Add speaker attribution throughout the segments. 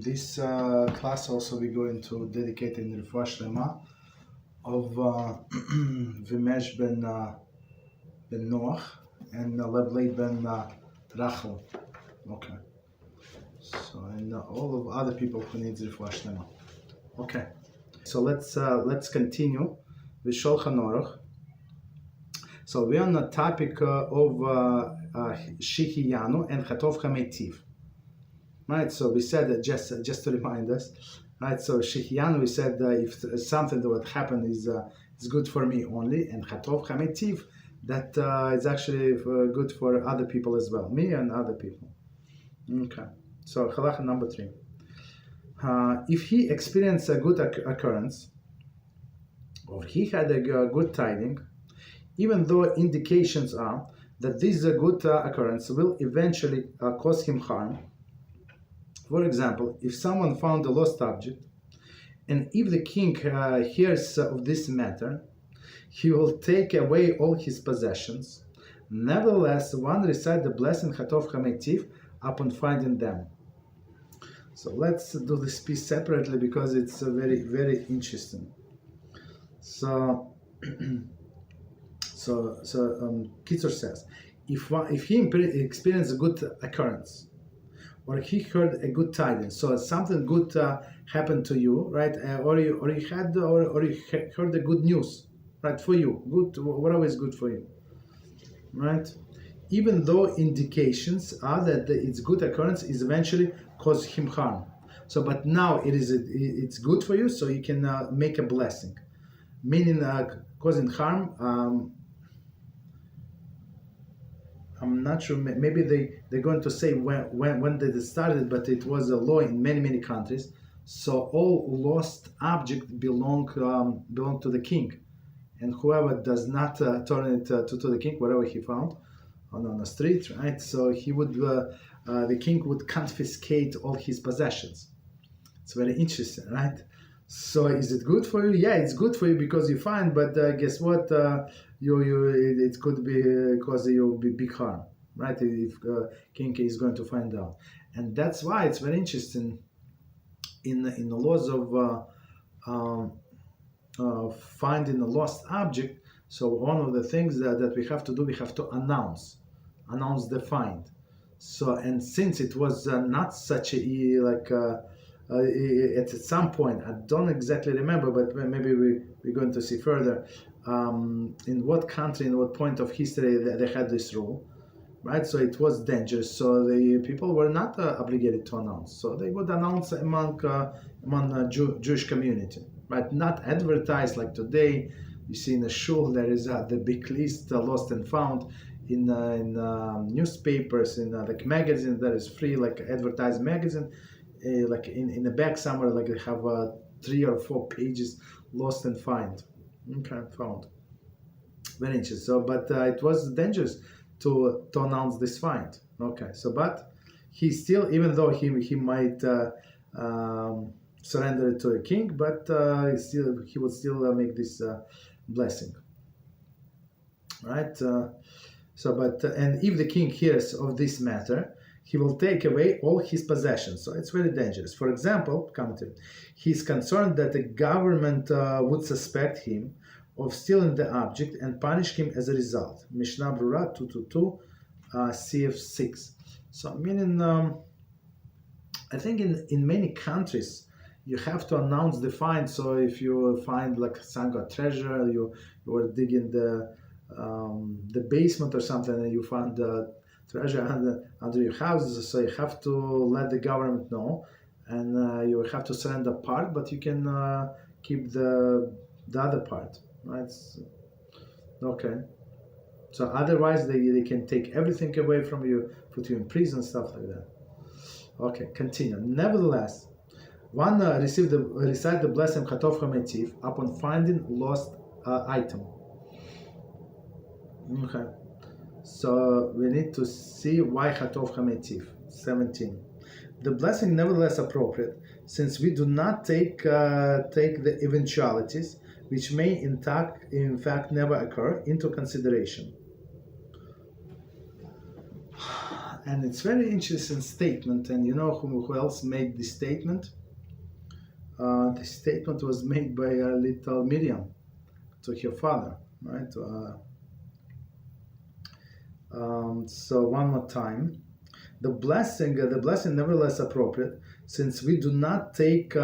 Speaker 1: this class also we're going to dedicate in Refuah Shlema of Vimesh ben Noach and LevLeib ben Rachel. Okay. So and all of other people who need Refuah Shlema. Okay. So let's continue with Shulchan Aruch. So we're on the topic of Shihiyanu and Chatov Chametiv. Right, so we said that just to remind us, right? So Shihiyanu, we said if something that would happen is good for me only, and Chatov Chametiv, that is actually good for other people as well, me and other people. Okay, so halacha number 3. If he experienced a good occurrence, or he had a good tiding, even though indications are that this good occurrence will eventually cause him harm. For example, if someone found a lost object, and if the king hears of this matter, he will take away all his possessions. Nevertheless, one recite the blessing Chatov Chametiv upon finding them. So let's do this piece separately because it's very, very interesting. So Kitzur says, if he experienced a good occurrence, or he heard a good tidings, so something good happened to you, right? Or you heard the good news, right? For you, good, whatever is good for you, right? Even though indications are that its good occurrence is eventually cause him harm. So, but now it's good for you, so you can make a blessing, meaning causing harm. I'm not sure. Maybe they're going to say when they started, but it was a law in many countries. So all lost objects belong to the king, and whoever does not turn it to the king, whatever he found on the street, right? So he would the king would confiscate all his possessions. It's very interesting, right? So is it good for you? Yeah, it's good for you because you find, but guess what? It could be because you'll be big harm, right? If king is going to find out, and that's why it's very interesting in the laws of finding a lost object. So one of the things that we have to do, we have to announce the find. So and since it was not such a at some point, I don't exactly remember, but maybe we're going to see further in what country, in what point of history they had this rule, right? So it was dangerous. So the people were not obligated to announce. So they would announce among Jewish community, right? Not advertise like today. You see in the shul there is the big list, lost and found, in newspapers, in like magazines that is free, like advertised magazine. Like in the back somewhere, like they have 3 or 4 pages, lost and found. Okay, found. Very interesting. So, but it was dangerous to announce this find. Okay, so but he still, even though he might surrender it to a king, but he would still make this blessing. Right. And if the king hears of this matter, he will take away all his possessions. So it's very dangerous. For example, he's concerned that the government would suspect him of stealing the object and punish him as a result. Mishnah Brura 222 CF6. So meaning, I think in many countries you have to announce the find. So if you find like Sangha treasure, you were digging the basement or something, and you find the treasure under your houses, so you have to let the government know, and you have to surrender part, but you can keep the other part, right? Okay. So otherwise they can take everything away from you, put you in prison, stuff like that. Okay, continue. Nevertheless, one recite the blessing Chatov Chametiv upon finding lost item. Okay. So we need to see why Chatov Chametiv. 17. The blessing nevertheless appropriate, since we do not take the eventualities which may in fact never occur into consideration. And it's very interesting statement. And you know who else made this statement? The statement was made by little Miriam to her father, right? So one more time, the blessing nevertheless appropriate, since we do not take we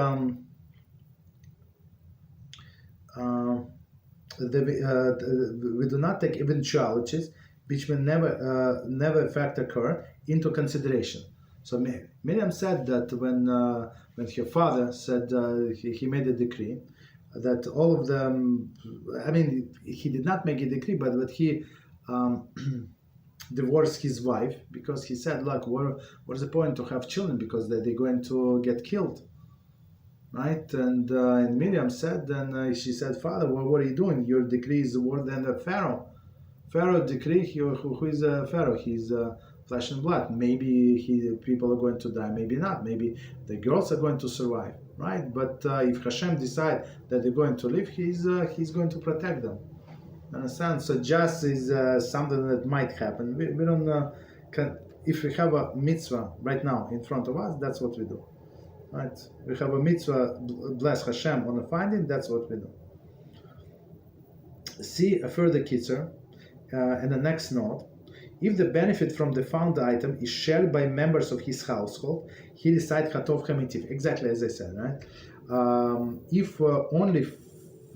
Speaker 1: do not take eventualities which may never in fact occur into consideration. So Miriam said that when her father said he made a decree that all of them, I mean, he did not make a decree, but he divorced his wife because he said, look, what's the point to have children because they're going to get killed, right? And Miriam said, then she said, Father, what are you doing? Your decree is more than the Pharaoh. Pharaoh decree, who is a Pharaoh? He's flesh and blood. Maybe people are going to die, maybe not. Maybe the girls are going to survive, right? But if Hashem decide that they're going to live, he's going to protect them. Understand? So just is something that might happen. We don't if we have a mitzvah right now in front of us, that's what we do, right? We have a mitzvah, bless Hashem on a finding, that's what we do. See a further Kitzur and the next note. If the benefit from the found item is shared by members of his household, he recite Hatov Hamitiv, exactly as I said, right? If only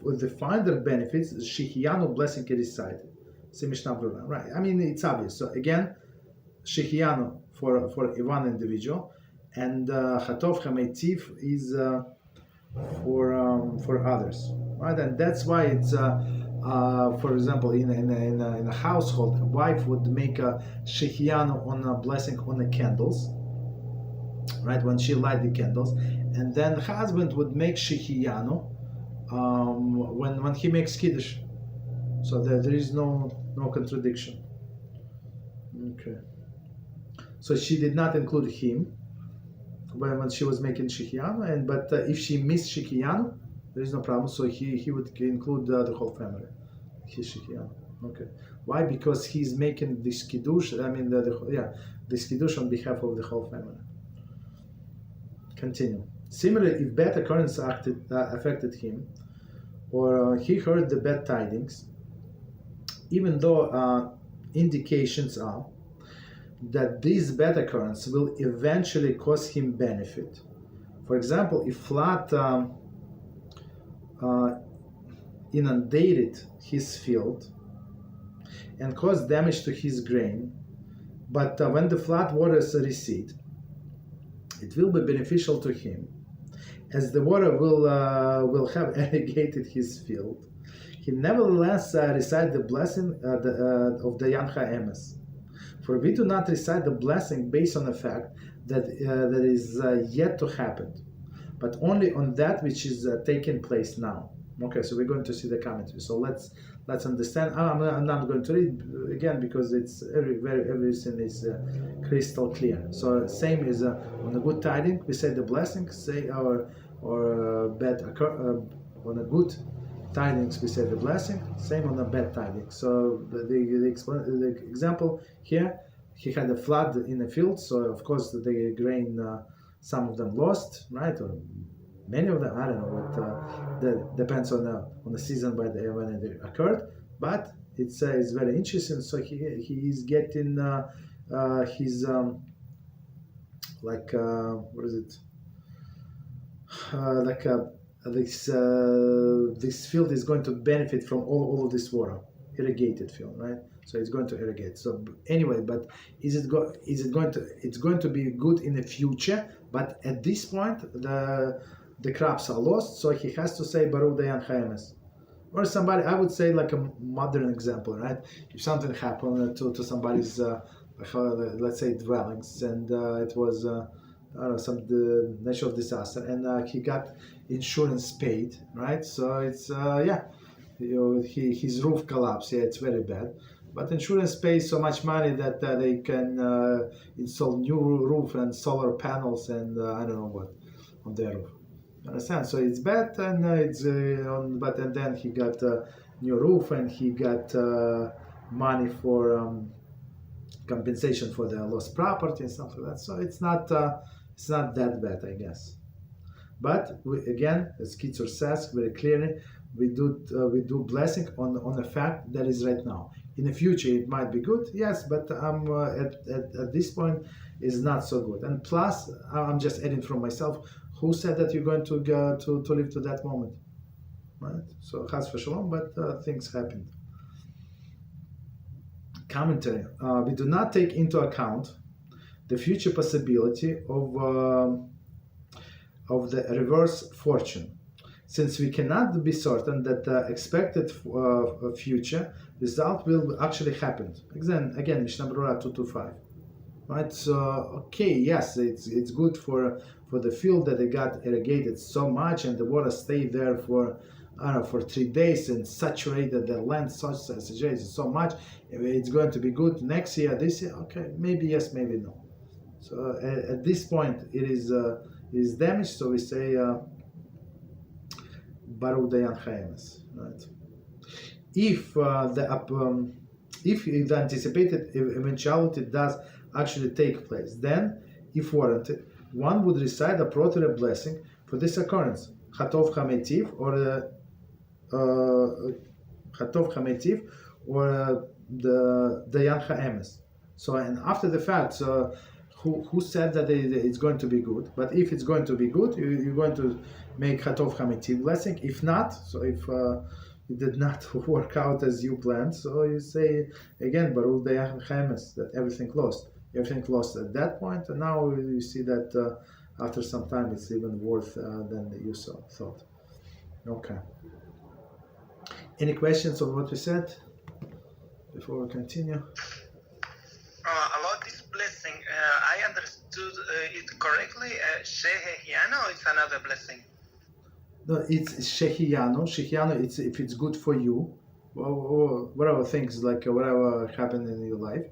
Speaker 1: the finder benefits, Shehiyanu blessing is recited. See Mishnah Brura, right? I mean, it's obvious. So again, Shehiyanu for one individual, and Hatov Hamitiv is for others, right? And that's why it's for example, in a household, a wife would make a Shehiyanu on a blessing on the candles, right? When she light the candles, and then husband would make Shehiyanu when he makes Kiddush. So there is no contradiction. Okay. So she did not include him when she was making Shehiyanu, but if she missed Shehiyanu, there is no problem. So he would include the whole family. His Shehiyanu. Okay. Why? Because he's making this Kiddush. I mean, this Kiddush on behalf of the whole family. Continue. Similarly, if bad occurrence affected him, or he heard the bad tidings, even though indications are that this bad occurrence will eventually cause him benefit. For example, if flood inundated his field and caused damage to his grain, but when the flood waters recede, it will be beneficial to him, as the water will have irrigated his field. He nevertheless recite the blessing of the Yancha Emes. For we do not recite the blessing based on the fact that is yet to happen, but only on that which is taking place now. Okay, so we're going to see the commentary. So let's understand. I'm not going to read again because it's everything is crystal clear. So same is on the good tidings we say the blessing, say or bad on a good tidings we say the blessing. Same on the bad tidings. So the example here, he had a flood in the field, so of course the grain, some of them lost, right? Or many of them, I don't know, but that depends on the season when it occurred. But it's very interesting. So he is getting his what is it? This field is going to benefit from all of this water, irrigated field, right? So it's going to irrigate. So anyway, but it's going to be good in the future? But at this point, the crops are lost, so he has to say Baruch Dayan Chayemes. Or somebody, I would say like a modern example, right? If something happened to somebody's, let's say, dwellings, and it was some natural disaster, and he got insurance paid, right? So it's his roof collapsed. Yeah, it's very bad. But insurance pays so much money that they can install new roof and solar panels and I don't know what on their roof. Understand? So it's bad, and and then he got a new roof, and he got money for compensation for the lost property and stuff like that. So it's not that bad, I guess. But again, as Kitzur says very clearly, we do blessing on the fact that is right now. In the future, it might be good, yes, but at this point, is not so good. And plus, I'm just adding from myself. Who said that you're going to live to that moment, right? So chas v'shalom, but things happened. Commentary: we do not take into account the future possibility of the reverse fortune, since we cannot be certain that the expected future result will actually happen. Again, Mishnah Berurah 225. Right? So, okay, yes, it's good for the field that it got irrigated so much and the water stayed there for 3 days and saturated the land so much. It's going to be good next year, this year. Okay, maybe yes, maybe no. So at this point, it is damaged. So we say Baruch Dayan Chayemes, right? If the anticipated eventuality does actually take place, then, if warranted, one would recite a appropriate blessing for this occurrence, Chatov Chametiv or the Dayan Chayemes. So, and after the fact, who said that it's going to be good? But if it's going to be good, you're going to make Chatov Chametiv blessing. If not, so if it did not work out as you planned, so you say again Baruch Dayan Chayemes, that everything lost. Everything lost at that point, and now you see that after some time it's even worse than you thought. Okay. Any questions on what we said before we continue?
Speaker 2: About this blessing, I understood it correctly. Shehehiano is another blessing.
Speaker 1: No, it's Shehiano. Shehiano, it's if it's good for you, or whatever things like whatever happened in your life,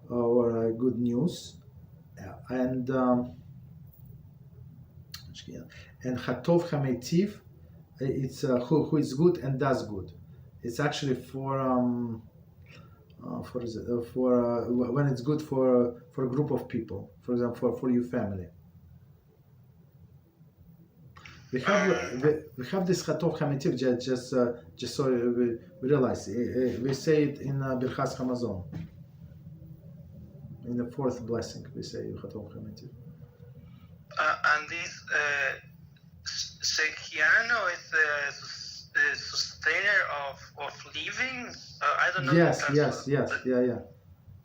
Speaker 1: or good news, and Chatov Chametiv, it's who is good and does good. It's actually for when it's good for a group of people, for example, for your family. We have this Chatov Chametiv just so we realize. We say it in Birchas Hamazon. In the fourth blessing, we say Chatov Chametiv.
Speaker 2: And this Shehiano is the sustainer of living. I don't know.
Speaker 1: Yes.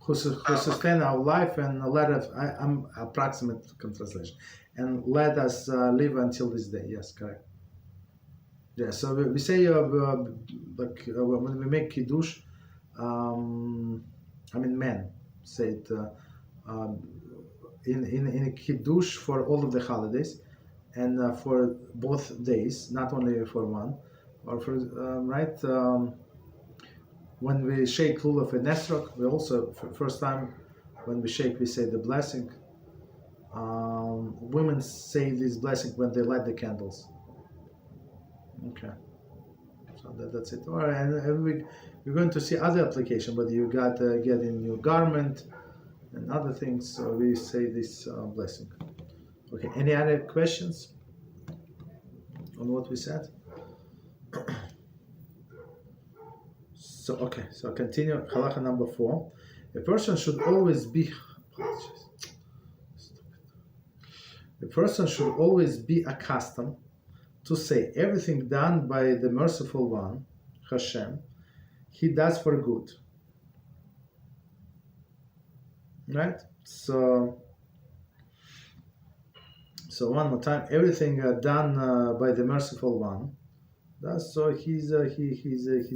Speaker 1: Who sustain our life and let us. I'm approximate translation, and let us live until this day. Yes, correct. Yeah. So we say like when we make kiddush, men say it in a kiddush for all of the holidays, and for both days, not only for one, or for right. When we shake lulav and esrog, we also first time when we shake, we say the blessing. Women say this blessing when they light the candles. Okay, so that's it. All right, and we're going to see other application, but you got get a new garment and other things. So we say this blessing. Okay, any other questions on what we said? So continue. Halacha number 4. A person should always be accustomed to say everything done by the merciful one, HaShem, he does for good. Right? So one more time, everything done by the merciful one, so he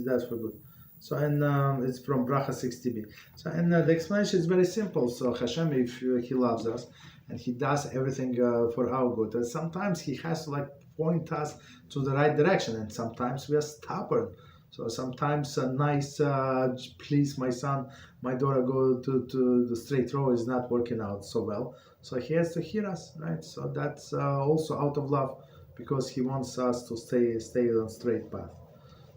Speaker 1: does for good. So and it's from Bracha 60b. So and the explanation is very simple. So Hashem, if he loves us, and he does everything for our good, and sometimes he has to point us to the right direction, and sometimes we are stubborn. So sometimes a nice, please, my son, my daughter, go to the straight road is not working out so well. So he has to hear us, right? So that's also out of love, because he wants us to stay on straight path,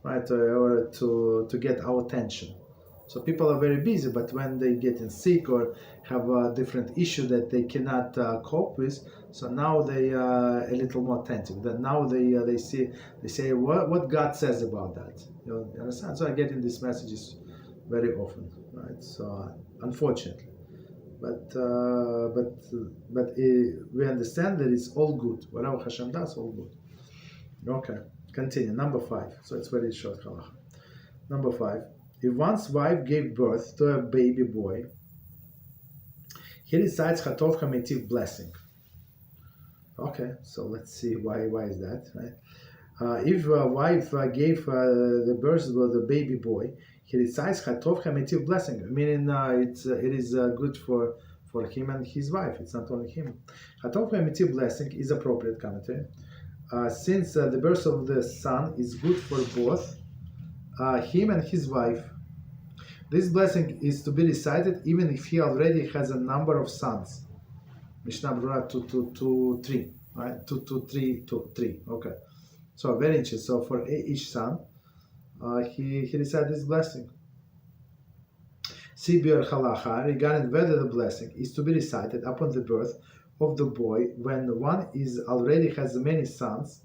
Speaker 1: right? Or to get our attention. So people are very busy, but when they getting sick or have a different issue that they cannot cope with, so now they are a little more attentive. Then now they say what God says about that. You understand? So I get in these messages very often, right? So unfortunately, but we understand that it's all good. Whatever Hashem does, all good. Okay, continue. Number 5. So it's very short halacha. Number 5. If one's wife gave birth to a baby boy, he recites Hatov Hametiv blessing. Okay, so let's see why is that, right? If a wife gave the birth to the baby boy, he recites Hatov Hametiv blessing, meaning it is good for him and his wife. It's not only him. Hatov Hametiv blessing is appropriate commentary, since the birth of the son is good for both him and his wife. This blessing is to be recited even if he already has a number of sons. Mishnah Berurah 2:3, right? 2:3. Okay. So very interesting. So for each son, he recited this blessing. See Biur Halacha regarding whether the blessing is to be recited upon the birth of the boy when one is already has many sons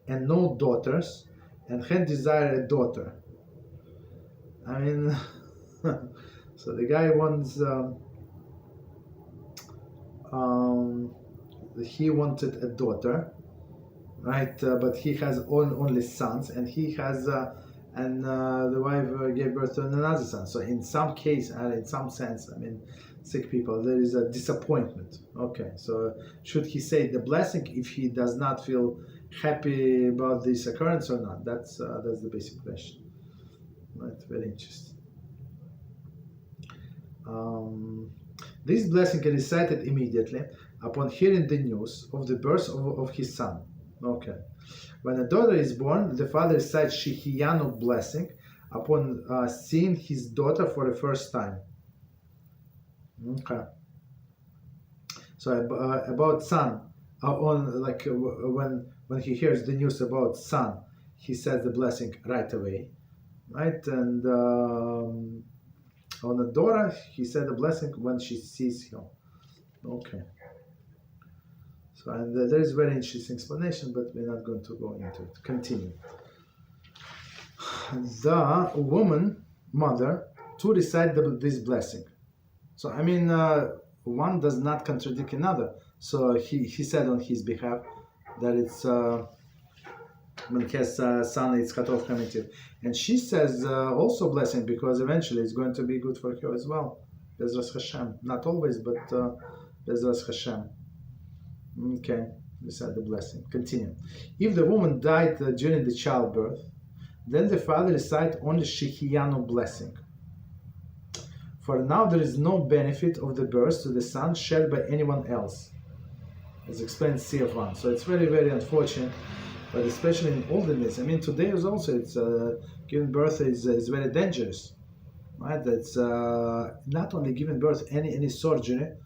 Speaker 1: and no daughters, and can desire a daughter. I mean, so the guy wants. He wanted a daughter, right? But he has only sons, and he has, the wife gave birth to another son. So in some case, and in some sense, I mean, sick people, there is a disappointment. Okay, so should he say the blessing if he does not feel happy about this occurrence or not? That's the basic question. Right, very interesting. This blessing is recited immediately upon hearing the news of the birth of his son. Okay. When a daughter is born, the father recites Shehiyanu blessing upon seeing his daughter for the first time. Okay. So about son, when he hears the news about son, he says the blessing right away, right? And on the daughter, he said the blessing when she sees him. Okay. So, and there is very interesting explanation, but we're not going to go into it. Continue. The woman, mother, to recite this blessing. So, I mean, one does not contradict another. So, he said on his behalf that it's when he has son, it's Hatov Hametiv. And she says also blessing because eventually it's going to be good for her as well. BeEzrat Hashem. Not always, but BeEzrat Hashem. Okay, recite the blessing. Continue. If the woman died during the childbirth, then the father recite only Shehiyanu blessing. For now there is no benefit of the birth to the son shared by anyone else, as explained CF1. So it's very, very unfortunate, but especially in olden days. I mean, today is also it's giving birth is very dangerous, right? That's not only giving birth, any surgery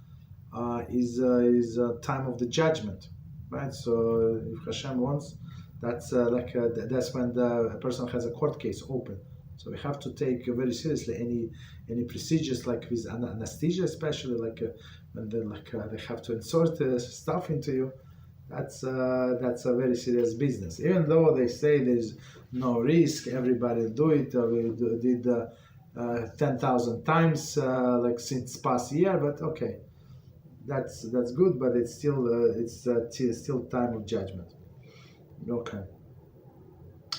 Speaker 1: is a time of the judgment, right? So if Hashem wants, that's that's when a person has a court case open. So we have to take very seriously any procedures like with anesthesia, especially when they have to insert stuff into you. That's a very serious business. Even though they say there's no risk, everybody do it. We did 10,000 times since past year, but okay. That's good, but it's still time of judgment. Okay.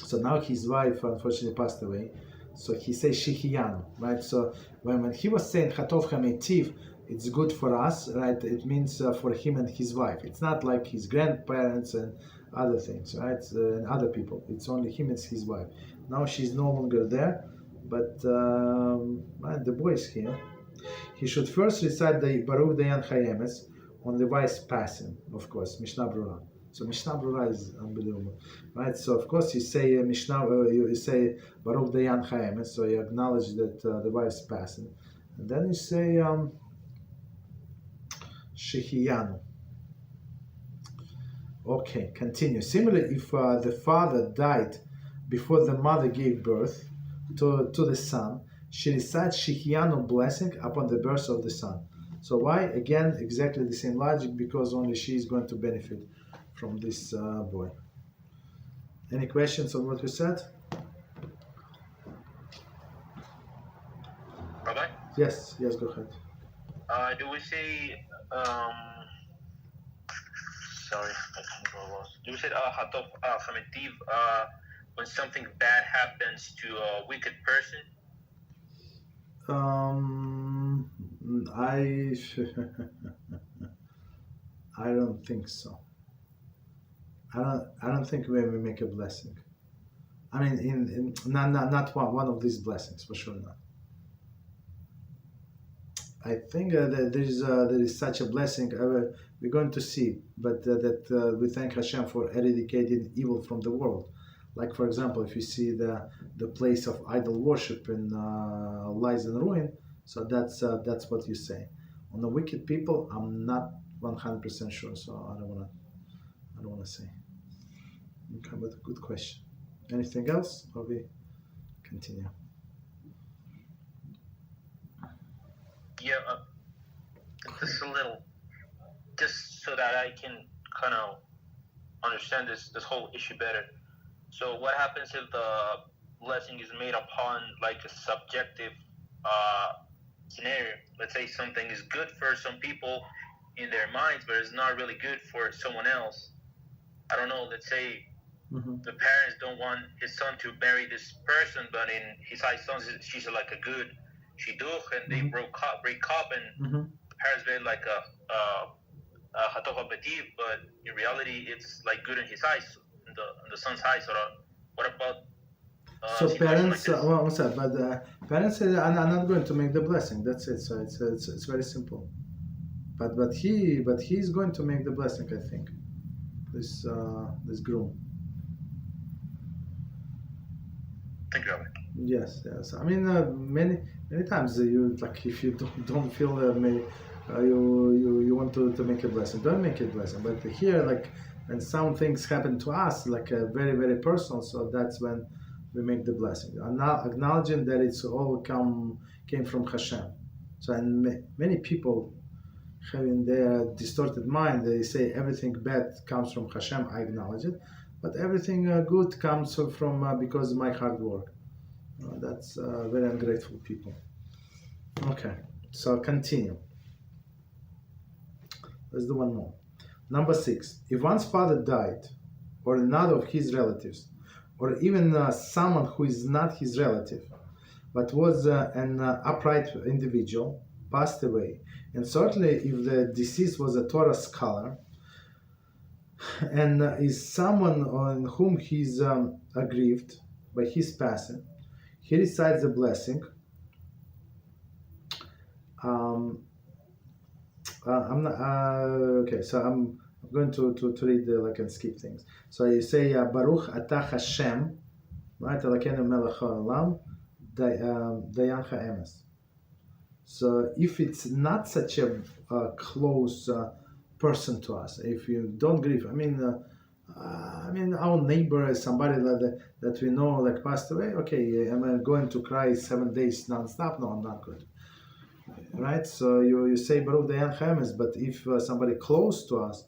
Speaker 1: So now his wife unfortunately passed away. So he says Shehiyanu, right? So when he was saying Hatov Hametiv, it's good for us, right? It means for him and his wife. It's not like his grandparents and other things, right? And other people. It's only him and his wife. Now she's no longer there, but the boy is here. He should first recite the Baruch Dayan Chayemes on the wife's passing, of course, Mishnah Berurah. So Mishnah Berurah is unbelievable, right? So of course you say you say Baruch Dayan Chayemes, so you acknowledge that the wife's passing, and then you say Shehiyanu. Okay, continue. Similarly, if the father died before the mother gave birth to the son, she recites Shehianu blessing upon the birth of the son. So why? Again, exactly the same logic, because only she is going to benefit from this boy. Any questions on what we said?
Speaker 3: Rabbi?
Speaker 1: Yes, go ahead.
Speaker 3: Do we say, sorry, I can't go lost. Do we say Hamitiv when something bad happens to a wicked person?
Speaker 1: I don't think so. I don't think we make a blessing. I mean, in not one of these blessings, for sure not. I think that there is such a blessing we're going to see, but that we thank Hashem for eradicating evil from the world. Like, for example, if you see the place of idol worship in lies and ruin, so that's what you say. On the wicked people, I'm not 100% sure, so I don't wanna say. Okay, but good question. Anything else, or we continue?
Speaker 3: Yeah, just a little, just so that I can kind of understand this whole issue better. So what happens if the blessing is made upon like a subjective scenario? Let's say something is good for some people in their minds, but it's not really good for someone else. I don't know, let's say the parents don't want his son to marry this person, but in his eyes, she's like a good shidduch, and they break up, and the parents made like a hatofa b'div, but in reality, it's like good in his eyes, in the son's eyes. Or what about?
Speaker 1: So parents, what's that? But parents say, "I'm not going to make the blessing." That's it. So it's very simple. But he's going to make the blessing. I think this groom.
Speaker 3: Thank you, Rabbi.
Speaker 1: Yes. I mean, many times you like, if you don't feel you want to make a blessing, don't make a blessing. But here, like, when some things happen to us, like very very personal, so that's when we make the blessing, acknowledging that it's all came from Hashem. So, and many people having their distorted mind, they say everything bad comes from Hashem. I acknowledge it, but everything good comes from because of my hard work. That's very ungrateful people. Okay, so continue. Let's do one more. Number 6. If one's father died, or another of his relatives, or even someone who is not his relative, but was an upright individual, passed away, and certainly if the deceased was a Torah scholar, and is someone on whom he's aggrieved by his passing, he recites the blessing. I'm not okay. So I'm going to read like and skip things. So you say Baruch Atah Hashem, right? Elokeinu melech haolam, dayan ha'emes. So if it's not such a close person to us, if you don't grieve, I mean our neighbor is somebody that we know like passed away. Okay, am I going to cry 7 days non-stop? No, I'm not good. Right? So you say Baruch Dayan Chames, but if somebody close to us,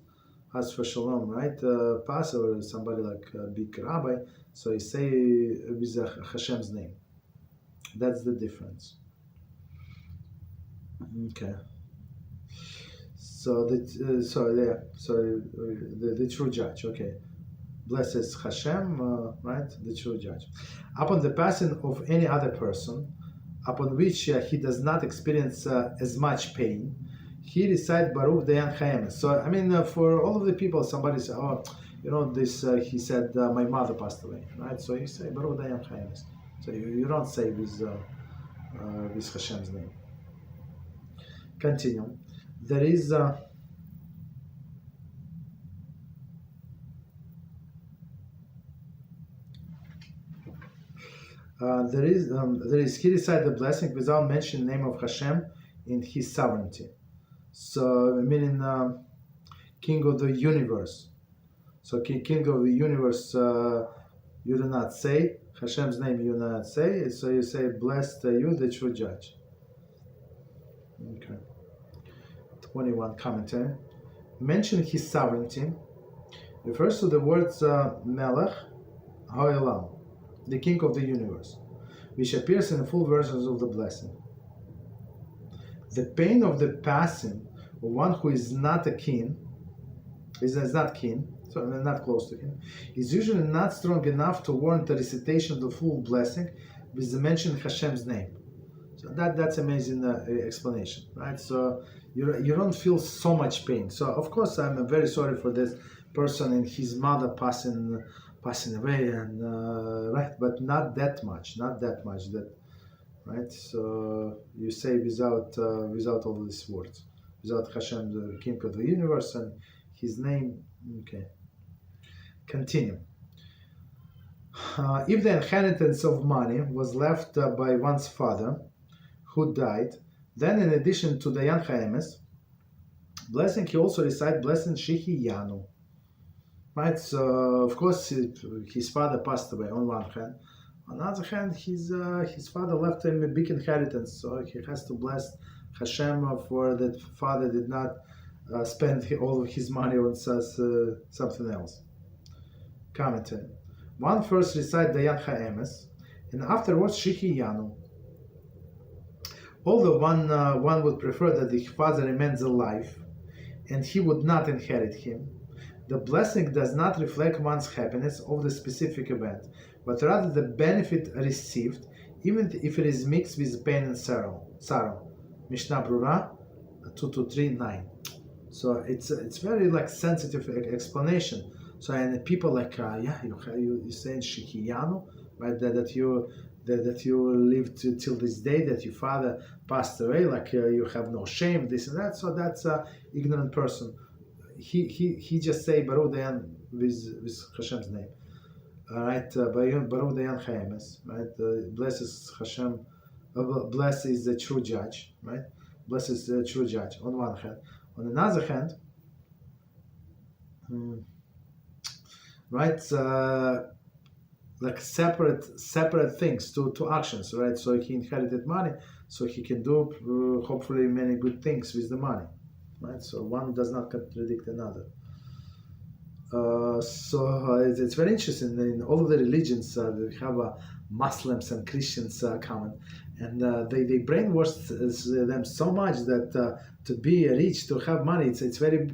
Speaker 1: as for Shalom, right, pass, or somebody like big Rabbi, so you say with Hashem's name. That's the difference. Okay. So the true judge. Okay. Blesses Hashem, right? The true judge. Upon the passing of any other person, upon which he does not experience as much pain, he recites Baruch Dayan Chaim. So, I mean, for all of the people, somebody says, oh, you know, this, he said, my mother passed away, right? So you say Baruch Dayan Chaim. So you don't say with Hashem's name. Continue. There is... there is he recites the blessing without mentioning the name of Hashem in his sovereignty. So meaning King of the universe. So King of the universe, you do not say Hashem's name you not say, so you say, blessed are you, the true judge. Okay. 21 commentary. Mention his sovereignty refers to the words Melech Ha'olam, the king of the universe, which appears in the full versions of the blessing. The pain of the passing of one who is not a king, is not king, so not close to him, is usually not strong enough to warrant the recitation of the full blessing with the mention Hashem's name. So that's amazing explanation, right? So you don't feel so much pain. So of course I'm very sorry for this person and his mother passing away, and right, but not that much, that, right? So you say without all these words, without Hashem, the king of the universe, and his name. Okay. Continue. If the inheritance of money was left by one's father, who died, then in addition to the Yan Haemes blessing, he also recite blessing Shehiyanu. Right, so of course his father passed away on one hand. On the other hand, his father left him a big inheritance, so he has to bless Hashem for that father did not spend all of his money on something else. Commentary. One first recite the Yan Haemes, and afterwards Shehiyanu. Although one would prefer that the father remains alive, and he would not inherit him, the blessing does not reflect one's happiness of the specific event, but rather the benefit received, even if it is mixed with pain and sorrow. Mishnah Brura 223:9. So it's very like sensitive explanation. So and people like you saying Shehiyanu, right? That you lived till this day, that your father passed away, like you have no shame, this and that. So that's an ignorant person. He just say Baruch Dayan with Hashem's name. Right, Baruch Dayan Haemes, right? Blesses Hashem, bless is the true judge, right? Bless is the true judge on one hand. On another hand, right, like separate things, two actions, right? So he inherited money, so he can do hopefully many good things with the money, right? So one does not contradict another. It's very interesting. In all of the religions, we have Muslims and Christians common, and they brainwash them so much that to be rich, to have money, it's very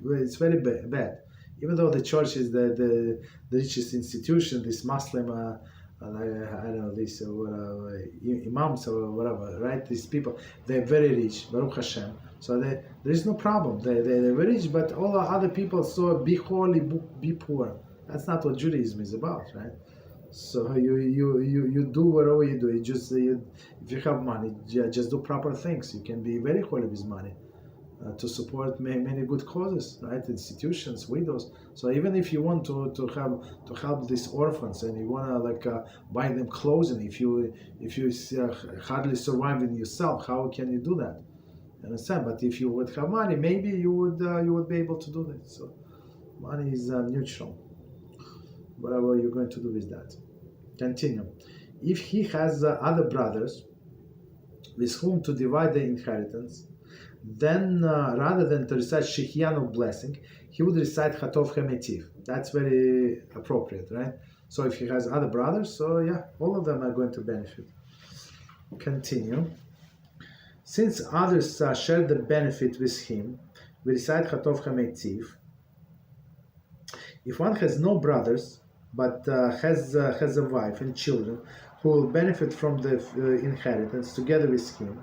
Speaker 1: bad. Even though the church is the richest institution, this Muslim, I don't know, these imams or whatever, right? These people, they're very rich, Baruch Hashem. So there is no problem. They're very rich, but all the other people, so be holy, be poor. That's not what Judaism is about, right? So you do whatever you do. If you have money, just do proper things. You can be very holy with money. To support many good causes, right? Institutions, widows. So even if you want to help these orphans and you want to buy them clothing, if you hardly survive in yourself, how can you do that? You understand? But if you would have money, maybe you would be able to do that. So money is neutral. Whatever you're going to do with that. Continue. If he has other brothers with whom to divide the inheritance, then rather than to recite Shehiyanu blessing, he would recite Hatov Hametiv. That's very appropriate, right? So if he has other brothers, so yeah, all of them are going to benefit. Continue. Since others share the benefit with him, we recite Hatov Hametiv. If one has no brothers, but has a wife and children who will benefit from the inheritance together with him,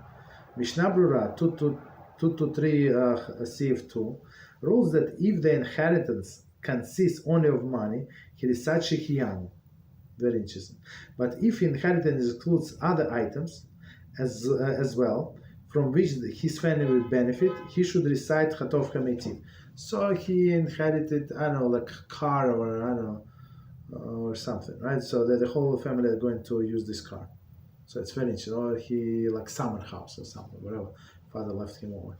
Speaker 1: Mishnah Brura 223 CF2 rules that if the inheritance consists only of money, he recites Shehiyanu. Very interesting. But if inheritance includes other items as well, from which his family will benefit, he should recite Hatov Hametiv. So he inherited, I don't know, like a car or I don't know, or something, right? So that the whole family are going to use this car. So it's very interesting. Or he like summer house or something, whatever. Father left him over,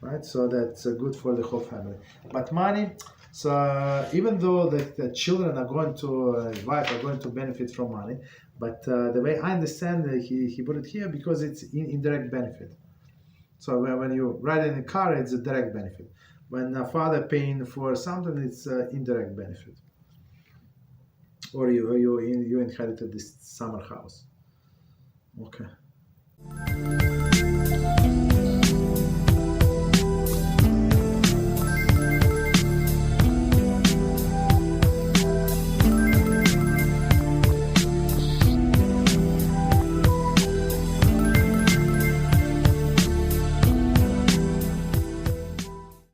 Speaker 1: right? So that's good for the whole family. But money, so even though the children are going to, wife are going to benefit from money, But the way I understand he put it here because it's indirect benefit. So when you ride in a car, it's a direct benefit. When a father paying for something, it's indirect benefit. Or you inherited this summer house. Okay.